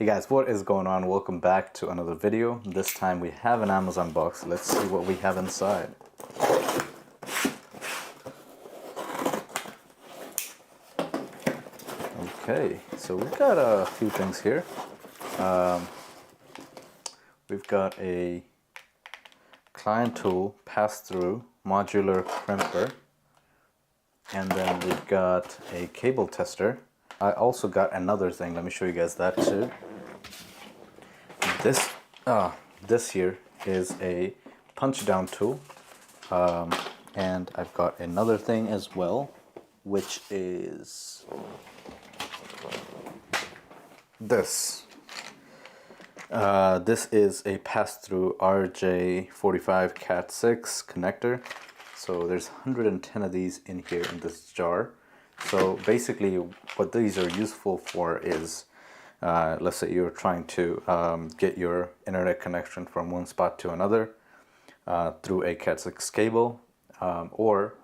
Hey guys, what is going on? Welcome back to another video. This time we have an Amazon box. Let's see what we have inside. Okay, so we've got a few things here. We've got a Klein tool, Pass-Thru, Modular Crimper, and then we've got a cable tester. I also got another thing. Let me show you guys that too. This here is a punch down tool, and I've got another thing as well, which is this. This is a Pass-Thru RJ45 Cat6 connector. So there's 110 of these in here in this jar. So basically what these are useful for is, let's say you're trying to get your internet connection from one spot to another through a Cat6 cable, or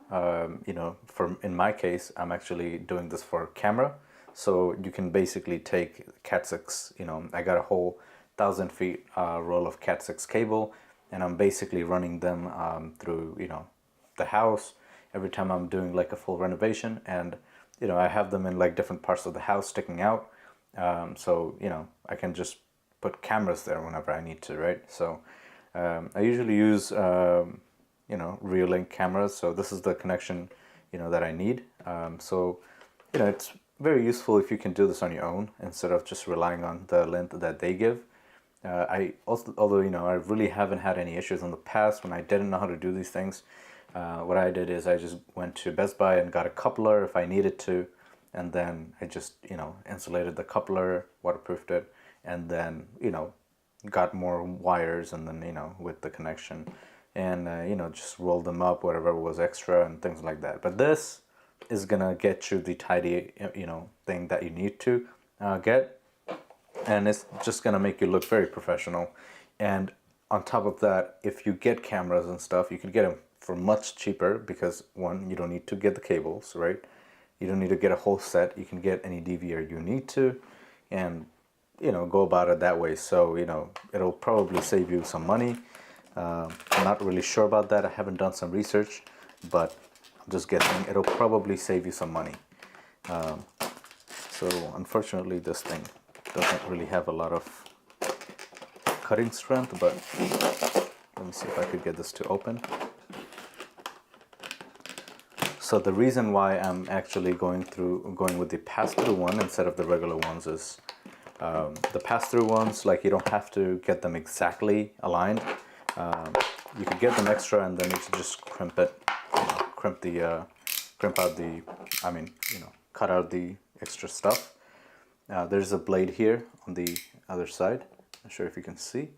you know, in my case, I'm actually doing this for camera. So you can basically take Cat6, you know, I got a whole 1,000 feet roll of Cat6 cable, and I'm basically running them through, you know, the house every time I'm doing like a full renovation, and you know, I have them in like different parts of the house sticking out. So you know, I can just put cameras there whenever I need to, right? So I usually use you know, Reolink cameras. So this is the connection, you know, that I need. So you know, it's very useful if you can do this on your own instead of just relying on the length that they give. Although you know, I really haven't had any issues in the past when I didn't know how to do these things. What I did is I just went to Best Buy and got a coupler if I needed to, and then I just, you know, insulated the coupler, waterproofed it, and then, you know, got more wires, and then, you know, with the connection, and you know, just rolled them up, whatever was extra and things like that. But this is gonna get you the tidy, you know, thing that you need to get, and it's just gonna make you look very professional. And on top of that, if you get cameras and stuff, you can get them for much cheaper, because one, you don't need to get the cables, right? You don't need to get a whole set. You can get any DVR you need to, and you know, go about it that way. So you know, it'll probably save you some money. I'm not really sure about that. I haven't done some research, but I'm just guessing it'll probably save you some money. So unfortunately, this thing doesn't really have a lot of cutting strength, but let me see if I could get this to open. So the reason why I'm actually going with the Pass-Thru one instead of the regular ones is the Pass-Thru ones, like, you don't have to get them exactly aligned. You could get them extra, and then you could just crimp it, you know, crimp out the, I mean, you know, cut out the extra stuff. There's a blade here on the other side. Not sure if you can see.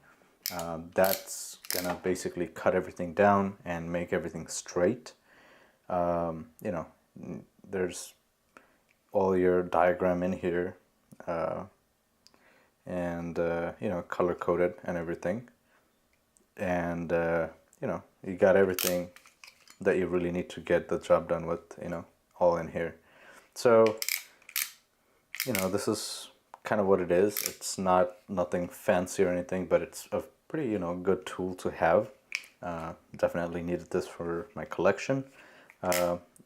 That's gonna basically cut everything down and make everything straight. You know, there's all your diagram in here, and you know, color coded and everything, and you know, you got everything that you really need to get the job done with, you know, all in here. So you know, this is kind of what it is. It's nothing fancy or anything, but it's a pretty, you know, good tool to have. Definitely needed this for my collection.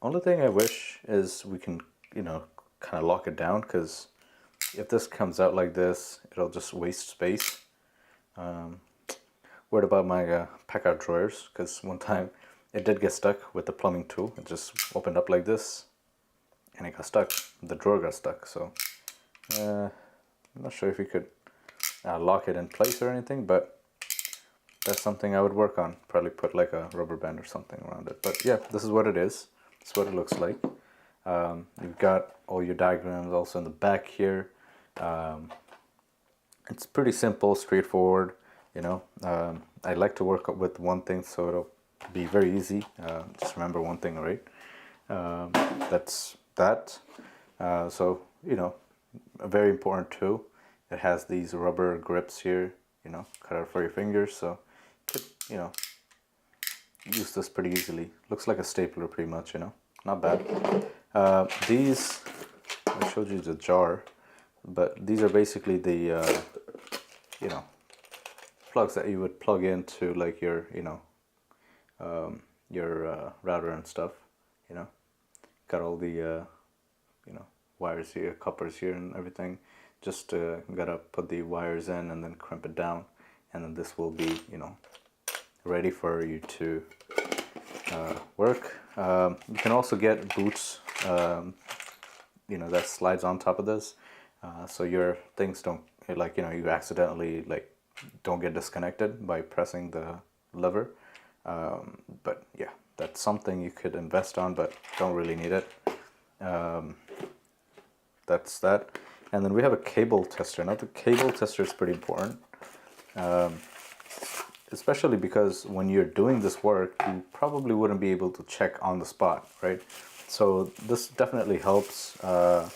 Only thing I wish is we can, you know, kind of lock it down, because if this comes out like this, it'll just waste space. Worried about my pack-out drawers, because one time it did get stuck with the plumbing tool. It just opened up like this, and it got stuck. The drawer got stuck, so I'm not sure if you could lock it in place or anything, but that's something I would work on. Probably put like a rubber band or something around it. But yeah, this is what it is. It's what it looks like. You've got all your diagrams also in the back here. It's pretty simple, straightforward. You know, I like to work with one thing, so it'll be very easy. Just remember one thing, right? That's that. So you know, a very important tool. It has these rubber grips here, you know, cut out for your fingers, so you could, you know, use this pretty easily. Looks like a stapler pretty much, you know, not bad. These, I showed you the jar. but these are basically the you know, plugs that you would plug into like your router and stuff. You know, got all the you know, wires here, coppers here and everything. Just gotta put the wires in and then crimp it down, and then this will be, you know, ready for you to work. You can also get boots, you know, that slides on top of this, so your things don't, like, you know, you accidentally like don't get disconnected by pressing the lever. But yeah, that's something you could invest on, but don't really need it. That's that. And then we have a cable tester. Now the cable tester is pretty important, especially because when you're doing this work, you probably wouldn't be able to check on the spot, right? So this definitely helps to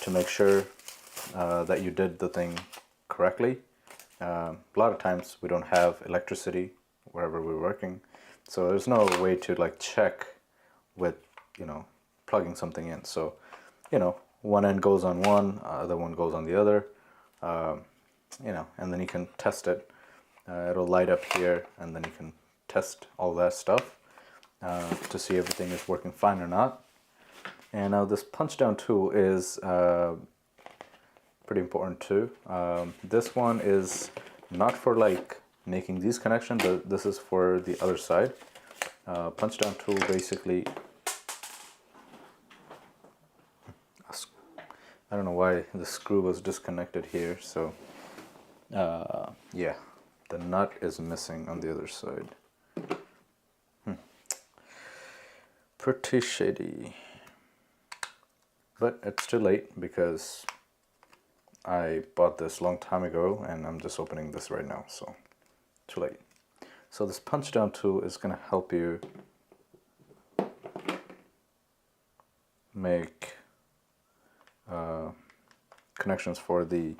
make sure that you did the thing correctly. A lot of times we don't have electricity wherever we're working, so there's no way to like check with, you know, plugging something in. So, you know, one end goes on one, other one goes on the other, you know, and then you can test it. It'll light up here, and then you can test all that stuff to see everything is working fine or not. And now this punch down tool is pretty important too. This one is not for like making these connections, but this is for the other side. Punch down tool basically, I don't know why the screw was disconnected here, so yeah, the nut is missing on the other side. Pretty shady, but it's too late because I bought this long time ago and I'm just opening this right now, so too late. So this punch down tool is going to help you make connections for the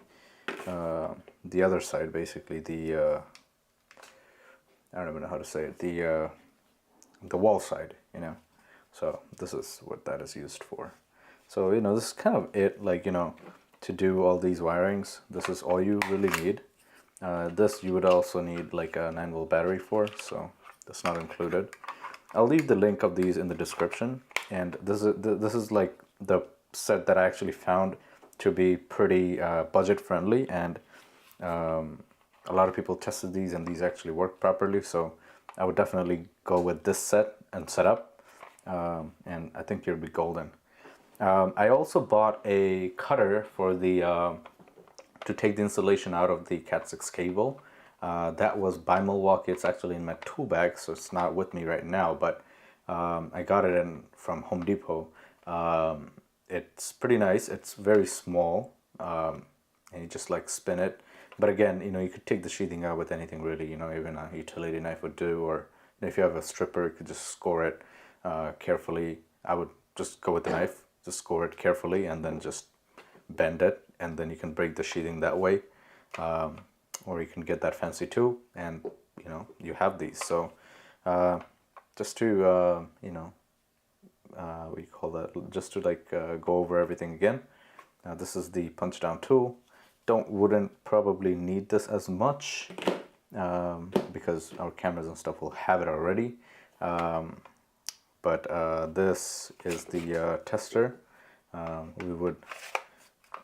other side, basically the I don't even know how to say it, the wall side, you know. So this is what that is used for. So, you know, this is kind of it, like, you know, to do all these wirings. This is all you really need. This you would also need like a 9-volt battery for, so that's not included. I'll leave the link of these in the description, and this is like the set that I actually found to be pretty budget friendly, and a lot of people tested these and these actually work properly, so I would definitely go with this set and setup, and I think you'll be golden. I also bought a cutter for the to take the insulation out of the Cat 6 cable. That was by Milwaukee. It's actually in my tool bag, so it's not with me right now, but I got it from Home Depot. It's pretty nice. It's very small, and you just like spin it. But again, you know, you could take the sheathing out with anything really, you know, even a utility knife would do, or if you have a stripper, you could just score it carefully. I would just go with the knife, just score it carefully, and then just bend it, and then you can break the sheathing that way. Or you can get that fancy tool, and you know, you have these. So just to you know, what do you call that, just to like go over everything again. This is the punch down tool. Wouldn't probably need this as much because our cameras and stuff will have it already, but this is the tester. We would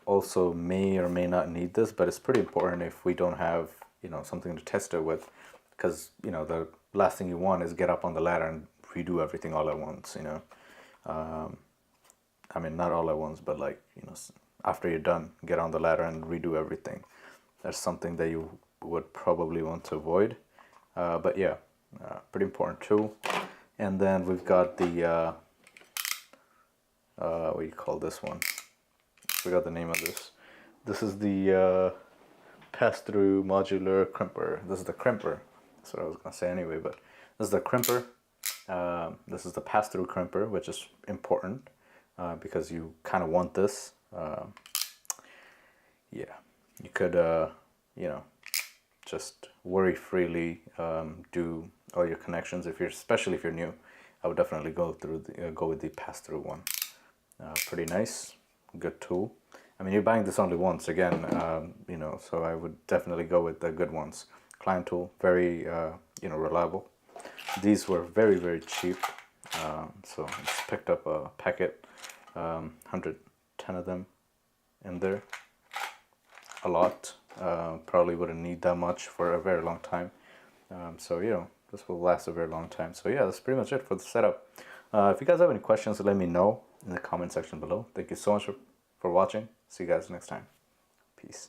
also may or may not need this, but it's pretty important if we don't have, you know, something to test it with, because, you know, the last thing you want is get up on the ladder and redo everything all at once, you know. I mean, not all at once, but like, you know, after you're done, get on the ladder and redo everything. That's something that you would probably want to avoid. But yeah, pretty important tool. And then we've got the what do you call this one? I forgot the name of this. This is the Pass-Thru modular crimper. This is the crimper. That's what I was gonna say anyway, but this is the crimper. This is the Pass-Thru crimper, which is important because you kind of want this. Yeah, you could, you know, just worry freely do all your connections. Especially if you're new, I would definitely go with the Pass-Thru one. Pretty nice, good tool. I mean, you're buying this only once again, you know, so I would definitely go with the good ones. Klein tool, very, you know, reliable. These were very, very cheap. So I just picked up a packet, 110 of them in there. A lot. Probably wouldn't need that much for a very long time. So, you know, this will last a very long time. So yeah, that's pretty much it for the setup. If you guys have any questions, let me know in the comment section below. Thank you so much for watching. See you guys next time. Peace.